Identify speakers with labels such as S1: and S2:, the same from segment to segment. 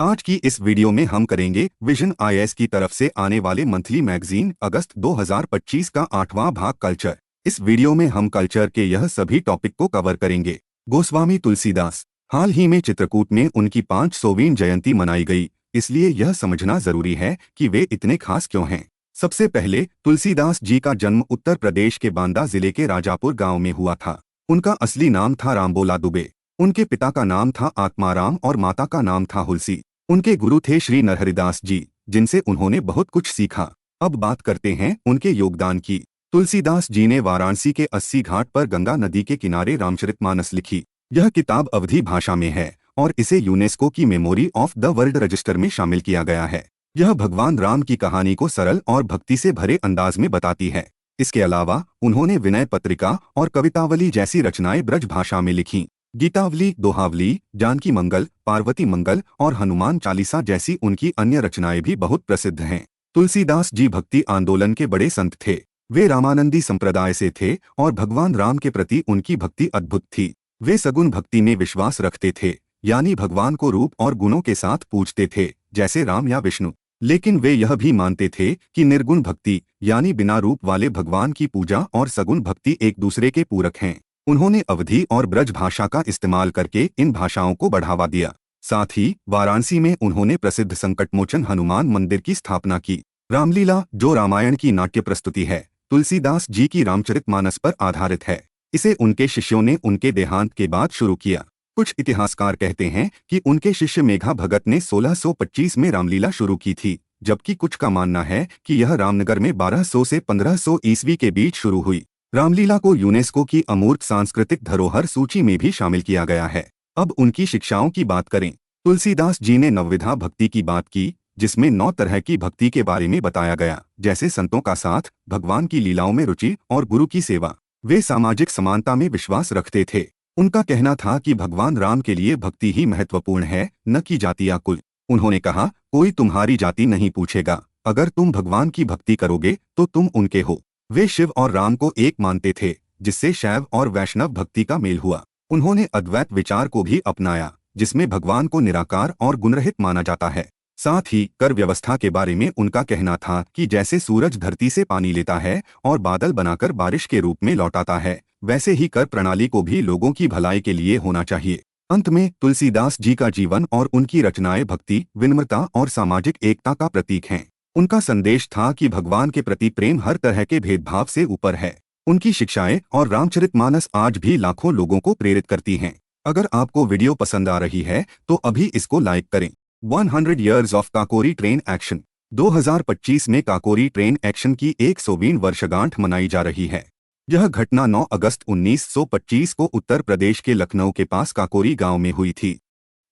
S1: आज की इस वीडियो में हम करेंगे विजन आईएएस की तरफ से आने वाले मंथली मैगजीन अगस्त 2025 का 8वां भाग कल्चर। इस वीडियो में हम कल्चर के यह सभी टॉपिक को कवर करेंगे। गोस्वामी तुलसीदास। हाल ही में चित्रकूट में उनकी 500वीं जयंती मनाई गई, इसलिए यह समझना जरूरी है कि वे इतने खास क्यों हैं। सबसे पहले तुलसीदास जी का जन्म उत्तर प्रदेश के बांदा जिले के राजापुर गाँव में हुआ था। उनका असली नाम था रामबोला दुबे। उनके पिता का नाम था आत्माराम और माता का नाम था हुलसी। उनके गुरु थे श्री नरहरिदास जी, जिनसे उन्होंने बहुत कुछ सीखा। अब बात करते हैं उनके योगदान की। तुलसीदास जी ने वाराणसी के 80 घाट पर गंगा नदी के किनारे रामचरितमानस लिखी। यह किताब अवधी भाषा में है और इसे यूनेस्को की memory of the world register में शामिल किया गया है। यह भगवान राम की कहानी को सरल और भक्ति से भरे अंदाज में बताती है। इसके अलावा उन्होंने विनय पत्रिका और कवितावली जैसी रचनाएं ब्रज भाषा में लिखीं। गीतावली, दोहावली, जानकी मंगल, पार्वती मंगल और हनुमान चालीसा जैसी उनकी अन्य रचनाएं भी बहुत प्रसिद्ध हैं। तुलसीदास जी भक्ति आंदोलन के बड़े संत थे। वे रामानंदी संप्रदाय से थे और भगवान राम के प्रति उनकी भक्ति अद्भुत थी। वे सगुण भक्ति में विश्वास रखते थे, यानी भगवान को रूप और गुणों के साथ पूजते थे, जैसे राम या विष्णु। लेकिन वे यह भी मानते थे कि निर्गुण भक्ति यानी बिना रूप वाले भगवान की पूजा और सगुण भक्ति एक दूसरे के पूरक हैं। उन्होंने अवधी और ब्रज भाषा का इस्तेमाल करके इन भाषाओं को बढ़ावा दिया। साथ ही वाराणसी में उन्होंने प्रसिद्ध संकटमोचन हनुमान मंदिर की स्थापना की। रामलीला, जो रामायण की नाट्य प्रस्तुति है, तुलसीदास जी की रामचरितमानस पर आधारित है। इसे उनके शिष्यों ने उनके देहांत के बाद शुरू किया। कुछ इतिहासकार कहते हैं कि उनके शिष्य मेघा भगत ने 1625 में रामलीला शुरू की थी, जबकि कुछ का मानना है कि यह रामनगर में 1200 से 1500 ईस्वी के बीच शुरू हुई। रामलीला को यूनेस्को की अमूर्त सांस्कृतिक धरोहर सूची में भी शामिल किया गया है। अब उनकी शिक्षाओं की बात करें। तुलसीदास जी ने नवविधा भक्ति की बात की, जिसमें 9 तरह की भक्ति के बारे में बताया गया, जैसे संतों का साथ, भगवान की लीलाओं में रुचि और गुरु की सेवा। वे सामाजिक समानता में विश्वास रखते थे। उनका कहना था कि भगवान राम के लिए भक्ति ही महत्वपूर्ण है, न कि जाति या कुल। उन्होंने कहा, कोई तुम्हारी जाति नहीं पूछेगा, अगर तुम भगवान की भक्ति करोगे तो तुम उनके हो। वे शिव और राम को एक मानते थे, जिससे शैव और वैष्णव भक्ति का मेल हुआ। उन्होंने अद्वैत विचार को भी अपनाया, जिसमें भगवान को निराकार और गुणरहित माना जाता है। साथ ही कर व्यवस्था के बारे में उनका कहना था कि जैसे सूरज धरती से पानी लेता है और बादल बनाकर बारिश के रूप में लौटाता है, वैसे ही कर प्रणाली को भी लोगों की भलाई के लिए होना चाहिए। अंत में तुलसीदास जी का जीवन और उनकी रचनाएं भक्ति, विनम्रता और सामाजिक एकता का प्रतीक हैं। उनका संदेश था कि भगवान के प्रति प्रेम हर तरह के भेदभाव से ऊपर है। उनकी शिक्षाएं और रामचरितमानस आज भी लाखों लोगों को प्रेरित करती हैं। अगर आपको वीडियो पसंद आ रही है तो अभी इसको लाइक करें। 100 Years of Kakori train action. 2025 में काकोरी ट्रेन एक्शन की 100वीं वर्षगांठ मनाई जा रही है। यह घटना 9 अगस्त 1925 को उत्तर प्रदेश के लखनऊ के पास काकोरी गांव में हुई थी।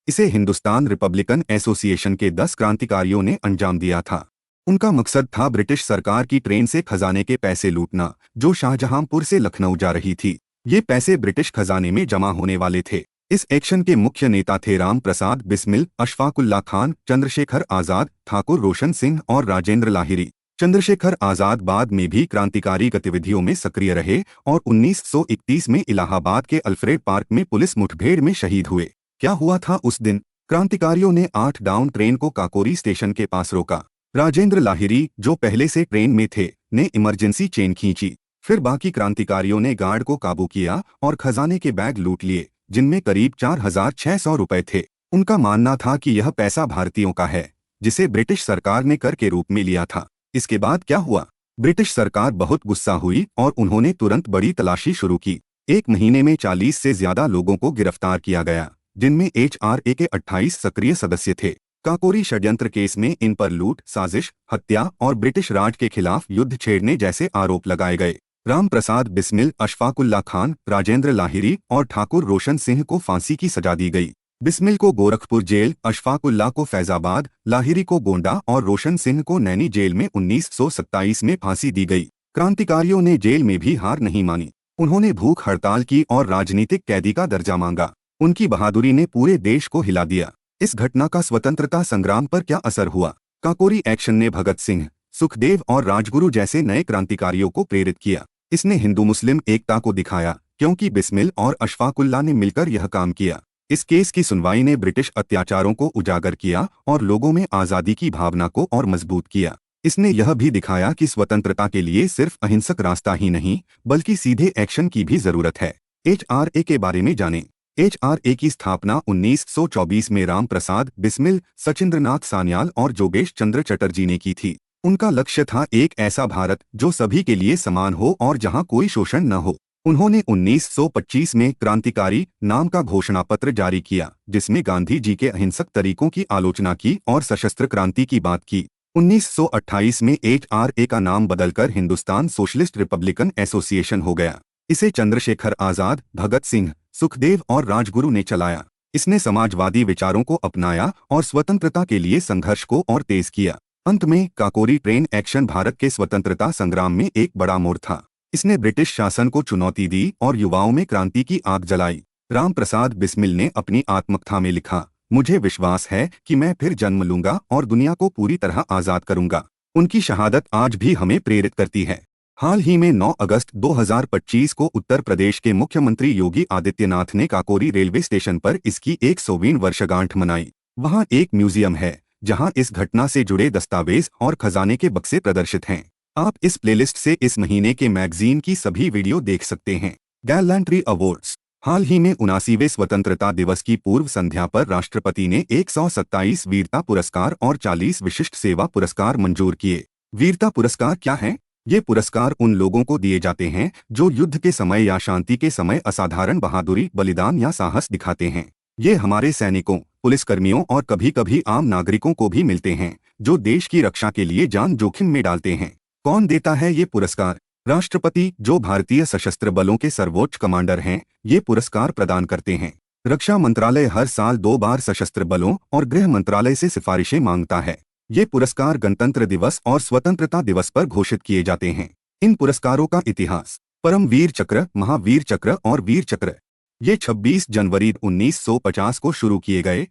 S1: इसे हिंदुस्तान रिपब्लिकन एसोसिएशन के 10 क्रांतिकारियों ने अंजाम दिया था। उनका मकसद था ब्रिटिश सरकार की ट्रेन से खजाने के पैसे लूटना, जो शाहजहांपुर से लखनऊ जा रही थी। ये पैसे ब्रिटिश खजाने में जमा होने वाले थे। इस एक्शन के मुख्य नेता थे राम प्रसाद बिस्मिल, अशफाकुल्ला खान, चंद्रशेखर आजाद, ठाकुर रोशन सिंह और राजेंद्र लाहिरी। चंद्रशेखर आजाद बाद में भी क्रांतिकारी गतिविधियों में सक्रिय रहे और 1931 में इलाहाबाद के अल्फ्रेड पार्क में पुलिस मुठभेड़ में शहीद हुए। क्या हुआ था उस दिन? क्रांतिकारियों ने 8 डाउन ट्रेन को काकोरी स्टेशन के पास रोका। राजेंद्र लाहिरी, जो पहले से ट्रेन में थे, ने इमरजेंसी चेन खींची। फिर बाकी क्रांतिकारियों ने गार्ड को काबू किया और खजाने के बैग लूट लिए, जिनमें करीब 4600 रुपए थे। उनका मानना था कि यह पैसा भारतीयों का है, जिसे ब्रिटिश सरकार ने कर के रूप में लिया था। इसके बाद क्या हुआ? ब्रिटिश सरकार बहुत गुस्सा हुई और उन्होंने तुरंत बड़ी तलाशी शुरू की। 1 महीने में 40 से ज्यादा लोगों को गिरफ्तार किया गया, जिनमें HRA के 28 सक्रिय सदस्य थे। काकोरी षड्यंत्र केस में इन पर लूट, साजिश, हत्या और ब्रिटिश राज के खिलाफ युद्ध छेड़ने जैसे आरोप लगाए गए। राम प्रसाद बिस्मिल, अशफाकुल्ला खान, राजेंद्र लाहिरी और ठाकुर रोशन सिंह को फांसी की सजा दी गई। बिस्मिल को गोरखपुर जेल, अशफाकुल्ला को फैजाबाद, लाहिरी को गोंडा और रोशन सिंह को नैनी जेल में 1927 में फांसी दी गई। क्रांतिकारियों ने जेल में भी हार नहीं मानी। उन्होंने भूख हड़ताल की और राजनीतिक कैदी का दर्जा मांगा। उनकी बहादुरी ने पूरे देश को हिला दिया। इस घटना का स्वतंत्रता संग्राम पर क्या असर हुआ? काकोरी एक्शन ने भगत सिंह, सुखदेव और राजगुरु जैसे नए क्रांतिकारियों को प्रेरित किया। इसने हिंदू मुस्लिम एकता को दिखाया, क्योंकि बिस्मिल और अशफाकुल्ला ने मिलकर यह काम किया। इस केस की सुनवाई ने ब्रिटिश अत्याचारों को उजागर किया और लोगों में आज़ादी की भावना को और मजबूत किया। इसने यह भी दिखाया कि स्वतंत्रता के लिए सिर्फ अहिंसक रास्ता ही नहीं बल्कि सीधे एक्शन की भी जरूरत है। HRA के बारे में जानें। HRA की स्थापना 1924 में राम प्रसाद बिस्मिल, सचिंद्रनाथ सान्याल और जोगेश चंद्र चटर्जी ने की थी। उनका लक्ष्य था एक ऐसा भारत जो सभी के लिए समान हो और जहां कोई शोषण न हो। उन्होंने 1925 में क्रांतिकारी नाम का घोषणा पत्र जारी किया, जिसमें गांधी जी के अहिंसक तरीकों की आलोचना की और सशस्त्र क्रांति की बात की। 1928 में HRA का नाम बदलकर हिंदुस्तान सोशलिस्ट रिपब्लिकन एसोसिएशन हो गया। इसे चंद्रशेखर आजाद, भगत सिंह, सुखदेव और राजगुरु ने चलाया। इसने समाजवादी विचारों को अपनाया और स्वतंत्रता के लिए संघर्ष को और तेज किया। अंत में काकोरी ट्रेन एक्शन भारत के स्वतंत्रता संग्राम में एक बड़ा मोड़ था। इसने ब्रिटिश शासन को चुनौती दी और युवाओं में क्रांति की आग जलाई। राम प्रसाद बिस्मिल ने अपनी आत्मकथा में लिखा, मुझे विश्वास है कि मैं फिर जन्म लूंगा और दुनिया को पूरी तरह आजाद करूंगा। उनकी शहादत आज भी हमें प्रेरित करती है। हाल ही में 9 अगस्त 2025 को उत्तर प्रदेश के मुख्यमंत्री योगी आदित्यनाथ ने काकोरी रेलवे स्टेशन पर इसकी 100वीं वर्षगांठ मनाई। वहां एक म्यूजियम है जहां इस घटना से जुड़े दस्तावेज और खजाने के बक्से प्रदर्शित हैं। आप इस प्लेलिस्ट से इस महीने के मैगजीन की सभी वीडियो देख सकते हैं। Gallantry awards. हाल ही में 79वें स्वतंत्रता दिवस की पूर्व संध्या पर राष्ट्रपति ने 127 वीरता पुरस्कार और 40 विशिष्ट सेवा पुरस्कार मंजूर किए। वीरता पुरस्कार क्या हैं? ये पुरस्कार उन लोगों को दिए जाते हैं जो युद्ध के समय या शांति के समय असाधारण बहादुरी, बलिदान या साहस दिखाते हैं। ये हमारे सैनिकों, पुलिसकर्मियों और कभी कभी आम नागरिकों को भी मिलते हैं जो देश की रक्षा के लिए जान जोखिम में डालते हैं। कौन देता है ये पुरस्कार? राष्ट्रपति, जो भारतीय सशस्त्र बलों के सर्वोच्च कमांडर हैं, ये पुरस्कार प्रदान करते हैं। रक्षा मंत्रालय हर साल 2 बार सशस्त्र बलों और गृह मंत्रालय से सिफारिशें मांगता है। ये पुरस्कार गणतंत्र दिवस और स्वतंत्रता दिवस पर घोषित किए जाते हैं। इन पुरस्कारों का इतिहास। परमवीर चक्र, महावीर चक्र और वीर चक्र। ये 26 जनवरी 1950 को शुरू किए गए,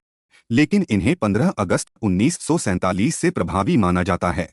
S1: लेकिन इन्हें 15 अगस्त 1947 से प्रभावी माना जाता है।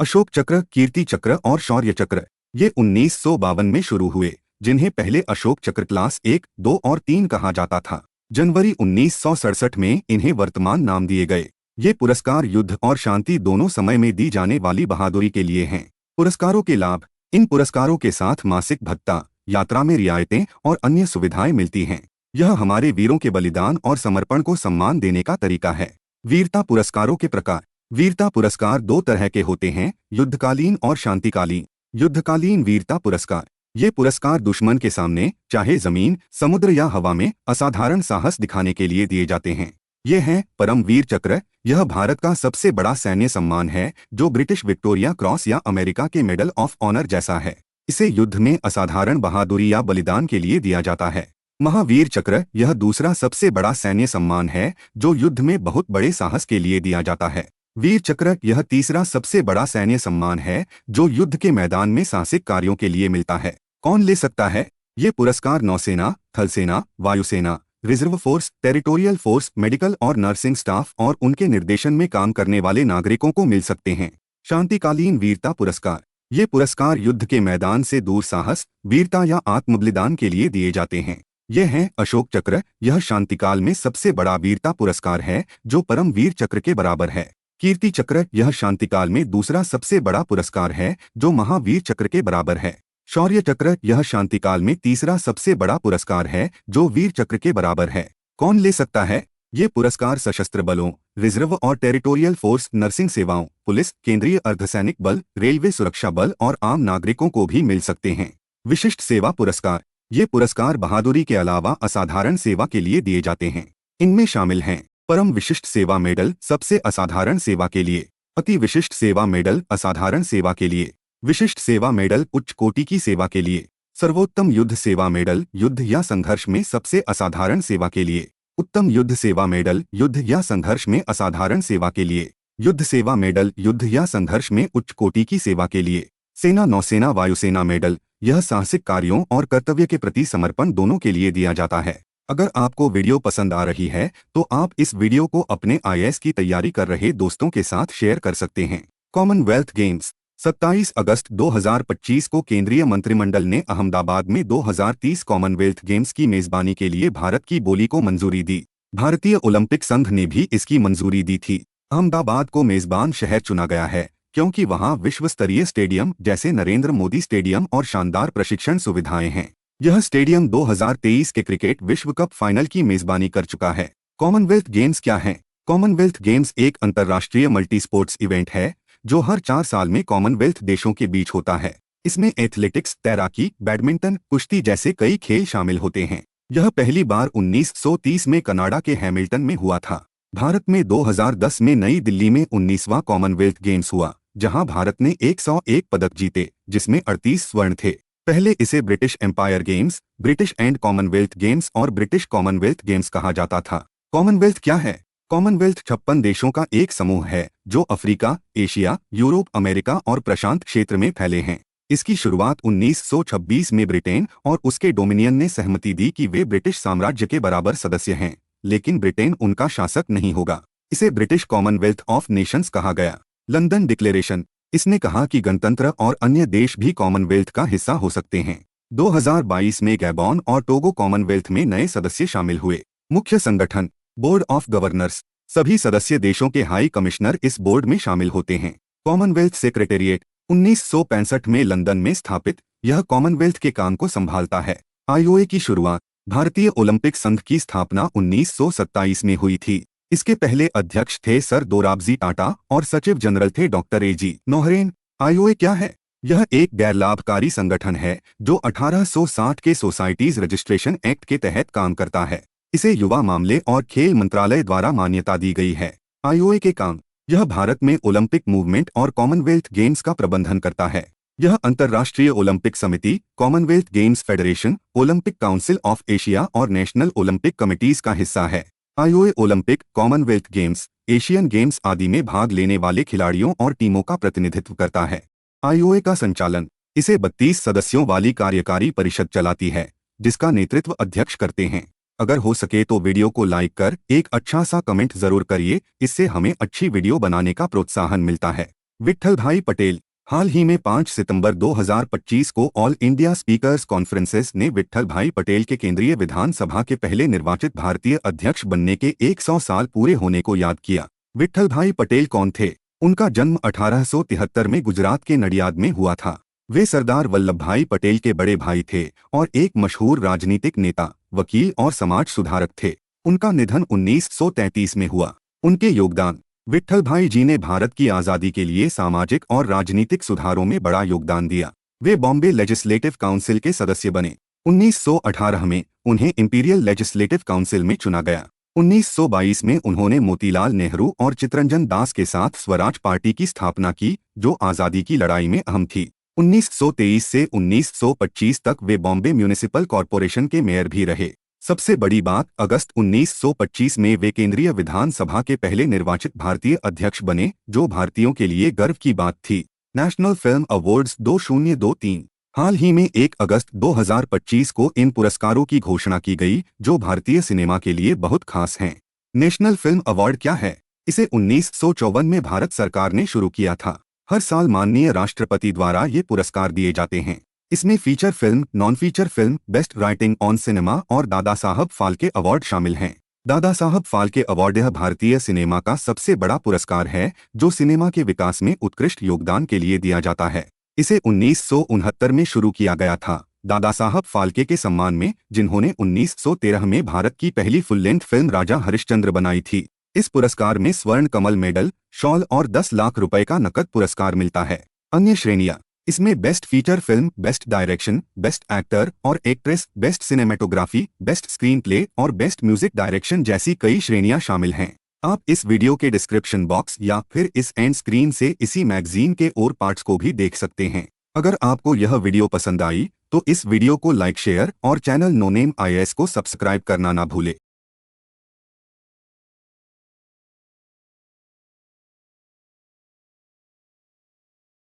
S1: अशोक चक्र, कीर्ति चक्र और शौर्य चक्र ये 1952 में शुरू हुए, जिन्हें पहले अशोक चक्र क्लास 1, 2 और 3 कहा जाता था। जनवरी 1967 में इन्हें वर्तमान नाम दिए गए। ये पुरस्कार युद्ध और शांति दोनों समय में दी जाने वाली बहादुरी के लिए हैं। पुरस्कारों के लाभ। इन पुरस्कारों के साथ मासिक भत्ता, यात्रा में रियायतें और अन्य सुविधाएं मिलती हैं। यह हमारे वीरों के बलिदान और समर्पण को सम्मान देने का तरीका है। वीरता पुरस्कारों के प्रकार। वीरता पुरस्कार 2 तरह के होते हैं, युद्धकालीन और शांतिकालीन। युद्धकालीन वीरता पुरस्कार। ये पुरस्कार दुश्मन के सामने, चाहे जमीन, समुद्र या हवा में, असाधारण साहस दिखाने के लिए दिए जाते हैं। ये हैं परमवीर चक्र। यह भारत का सबसे बड़ा सैन्य सम्मान है, जो ब्रिटिश विक्टोरिया क्रॉस या अमेरिका के मेडल ऑफ ऑनर जैसा है। इसे युद्ध में असाधारण बहादुरी या बलिदान के लिए दिया जाता है। महावीर चक्र। यह दूसरा सबसे बड़ा सैन्य सम्मान है, जो युद्ध में बहुत बड़े साहस के लिए दिया जाता है। वीर चक्र। यह तीसरा सबसे बड़ा सैन्य सम्मान है, जो युद्ध के मैदान में साहसिक कार्यों के लिए मिलता है। कौन ले सकता है? ये पुरस्कार नौसेना, थलसेना, वायुसेना, reserve force, territorial force, medical और नर्सिंग स्टाफ और उनके निर्देशन में काम करने वाले नागरिकों को मिल सकते हैं। शांतिकालीन वीरता पुरस्कार। ये पुरस्कार युद्ध के मैदान से दूर साहस, वीरता या आत्मबलिदान के लिए दिए जाते हैं। ये हैं अशोक चक्र। यह शांतिकाल में सबसे बड़ा वीरता पुरस्कार है, जो परमवीर चक्र के बराबर है। कीर्ति चक्र। यह शांतिकाल में दूसरा सबसे बड़ा पुरस्कार है, जो महावीर चक्र के बराबर है। शौर्य चक्र। यह शांतिकाल में तीसरा सबसे बड़ा पुरस्कार है, जो वीर चक्र के बराबर है। कौन ले सकता है? ये पुरस्कार सशस्त्र बलों, रिजर्व और टेरिटोरियल फोर्स, नर्सिंग सेवाओं, पुलिस, केंद्रीय अर्धसैनिक बल, रेलवे सुरक्षा बल और आम नागरिकों को भी मिल सकते हैं। विशिष्ट सेवा पुरस्कार। ये पुरस्कार बहादुरी के अलावा असाधारण सेवा के लिए दिए जाते हैं। इनमें शामिल हैं परम विशिष्ट सेवा मेडल, सबसे असाधारण सेवा के लिए। अति विशिष्ट सेवा मेडल, असाधारण सेवा के लिए। विशिष्ट सेवा मेडल, उच्च कोटि की सेवा के लिए। सर्वोत्तम युद्ध सेवा मेडल, युद्ध या संघर्ष में सबसे असाधारण सेवा के लिए। उत्तम युद्ध सेवा मेडल, युद्ध या संघर्ष में असाधारण सेवा के लिए। युद्ध सेवा मेडल, युद्ध या संघर्ष में उच्च कोटि की सेवा के लिए। सेना, नौसेना, वायुसेना मेडल, यह साहसिक कार्यों और कर्तव्य के प्रति समर्पण दोनों के लिए दिया जाता है। अगर आपको वीडियो पसंद आ रही है तो आप इस वीडियो को अपने IAS की तैयारी कर रहे दोस्तों के साथ शेयर कर सकते हैं। Commonwealth games. 27 अगस्त 2025 को केंद्रीय मंत्रिमंडल ने अहमदाबाद में 2030 कॉमनवेल्थ गेम्स की मेजबानी के लिए भारत की बोली को मंजूरी दी। भारतीय ओलंपिक संघ ने भी इसकी मंजूरी दी थी। अहमदाबाद को मेजबान शहर चुना गया है क्योंकि वहां विश्व स्तरीय स्टेडियम जैसे नरेंद्र मोदी स्टेडियम और शानदार प्रशिक्षण सुविधाएं हैं। यह स्टेडियम 2023 के क्रिकेट विश्व कप फाइनल की मेजबानी कर चुका है। कॉमनवेल्थ गेम्स क्या है? कॉमनवेल्थ गेम्स एक अंतर्राष्ट्रीय मल्टी स्पोर्ट्स इवेंट है जो हर 4 साल में कॉमनवेल्थ देशों के बीच होता है। इसमें एथलेटिक्स, तैराकी, बैडमिंटन, कुश्ती जैसे कई खेल शामिल होते हैं। यह पहली बार 1930 में कनाडा के हैमिल्टन में हुआ था। भारत में 2010 में नई दिल्ली में 19वां कॉमनवेल्थ गेम्स हुआ, जहां भारत ने 101 पदक जीते, जिसमें 38 स्वर्ण थे। पहले इसे British Empire Games, British and Commonwealth Games और ब्रिटिश कॉमनवेल्थ गेम्स कहा जाता था। कॉमनवेल्थ क्या है? कॉमनवेल्थ 56 देशों का एक समूह है जो अफ्रीका, एशिया, यूरोप, अमेरिका और प्रशांत क्षेत्र में फैले हैं। इसकी शुरुआत 1926 में ब्रिटेन और उसके डोमिनियन ने सहमति दी कि वे ब्रिटिश साम्राज्य के बराबर सदस्य हैं, लेकिन ब्रिटेन उनका शासक नहीं होगा। इसे ब्रिटिश कॉमनवेल्थ ऑफ नेशंस कहा गया। लंदन डिक्लेरेशन, इसने कहा कि गणतंत्र और अन्य देश भी कॉमनवेल्थ का हिस्सा हो सकते हैं। 2022 में गैबोन और टोगो कॉमनवेल्थ में नए सदस्य शामिल हुए। मुख्य संगठन, बोर्ड ऑफ गवर्नर्स, सभी सदस्य देशों के हाई कमिश्नर इस बोर्ड में शामिल होते हैं। कॉमनवेल्थ सेक्रेटेरिएट, 1965 में लंदन में स्थापित, यह कॉमनवेल्थ के काम को संभालता है। आईओए की शुरुआत, भारतीय ओलंपिक संघ की स्थापना 1927 में हुई थी। इसके पहले अध्यक्ष थे सर दोराबजी टाटा और सचिव जनरल थे डॉक्टर एजी नौहरेन। आईओए क्या है? यह एक गैर लाभकारी संगठन है जो 1860 के सोसाइटीज रजिस्ट्रेशन एक्ट के तहत काम करता है। इसे युवा मामले और खेल मंत्रालय द्वारा मान्यता दी गई है। आईओए के काम, यह भारत में ओलंपिक मूवमेंट और कॉमनवेल्थ गेम्स का प्रबंधन करता है। यह अंतर्राष्ट्रीय ओलंपिक समिति, Commonwealth games federation, Olympic council of Asia और नेशनल ओलंपिक कमिटीज का हिस्सा है। IOA Olympic, Commonwealth games, Asian games आदि में भाग लेने वाले खिलाड़ियों और टीमों का प्रतिनिधित्व करता है। आईओए का संचालन, इसे 32 सदस्यों वाली कार्यकारी परिषद चलाती है, जिसका नेतृत्व अध्यक्ष करते हैं। अगर हो सके तो वीडियो को लाइक कर एक अच्छा सा कमेंट जरूर करिए, इससे हमें अच्छी वीडियो बनाने का प्रोत्साहन मिलता है। विट्ठल भाई पटेल, हाल ही में 5 सितंबर 2025 को ऑल इंडिया स्पीकर्स कॉन्फ्रेंसेस ने विट्ठल भाई पटेल के केंद्रीय विधानसभा के पहले निर्वाचित भारतीय अध्यक्ष बनने के 100 साल पूरे होने को याद किया। विट्ठल भाई पटेल कौन थे? उनका जन्म 1873 में गुजरात के नडियाद में हुआ था। वे सरदार वल्लभ भाई पटेल के बड़े भाई थे और एक मशहूर राजनीतिक नेता, वकील और समाज सुधारक थे। उनका निधन 1933 में हुआ। उनके योगदान, विट्ठल भाई जी ने भारत की आज़ादी के लिए सामाजिक और राजनीतिक सुधारों में बड़ा योगदान दिया। वे बॉम्बे लेजिस्लेटिव काउंसिल के सदस्य बने। 1918 में उन्हें इंपीरियल लेजिस्लेटिव काउंसिल में चुना गया। 1922 में उन्होंने मोतीलाल नेहरू और चित्तरंजन दास के साथ स्वराज पार्टी की स्थापना की, जो आज़ादी की लड़ाई में अहम थी। 1923 से 1925 तक वे बॉम्बे म्यूनिसिपल कॉरपोरेशन के मेयर भी रहे। सबसे बड़ी बात, अगस्त 1925 में वे केंद्रीय विधानसभा के पहले निर्वाचित भारतीय अध्यक्ष बने, जो भारतीयों के लिए गर्व की बात थी। नेशनल फिल्म अवार्ड्स 2023, हाल ही में 1 अगस्त 2025 को इन पुरस्कारों की घोषणा की गई, जो भारतीय सिनेमा के लिए बहुत खास हैं। नेशनल फिल्म अवार्ड क्या है? इसे 1954 में भारत सरकार ने शुरू किया था। हर साल माननीय राष्ट्रपति द्वारा ये पुरस्कार दिए जाते हैं। इसमें feature film, non feature film, best writing on cinema और दादा साहब फाल्के अवार्ड शामिल हैं। दादा साहब फाल्के अवार्ड यह भारतीय सिनेमा का सबसे बड़ा पुरस्कार है जो सिनेमा के विकास में उत्कृष्ट योगदान के लिए दिया जाता है। इसे 1969 में शुरू किया गया था दादा साहब फाल्के के सम्मान में, जिन्होंने 1913 में भारत की पहली फुल लेंथ फिल्म राजा हरिश्चंद्र बनाई थी। इस पुरस्कार में स्वर्ण कमल मेडल, शॉल और 10 लाख रुपए का नकद पुरस्कार मिलता है। अन्य श्रेणियां, इसमें best feature film, best direction, best actor और actress, best cinematography, best screenplay और बेस्ट म्यूजिक डायरेक्शन जैसी कई श्रेणियां शामिल हैं। आप इस वीडियो के डिस्क्रिप्शन बॉक्स या फिर इस एंड स्क्रीन से इसी मैगजीन के और पार्ट्स को भी देख सकते हैं। अगर आपको यह वीडियो पसंद आई तो इस वीडियो को लाइक, शेयर और चैनल नो नेम IAS को सब्सक्राइब करना ना भूले।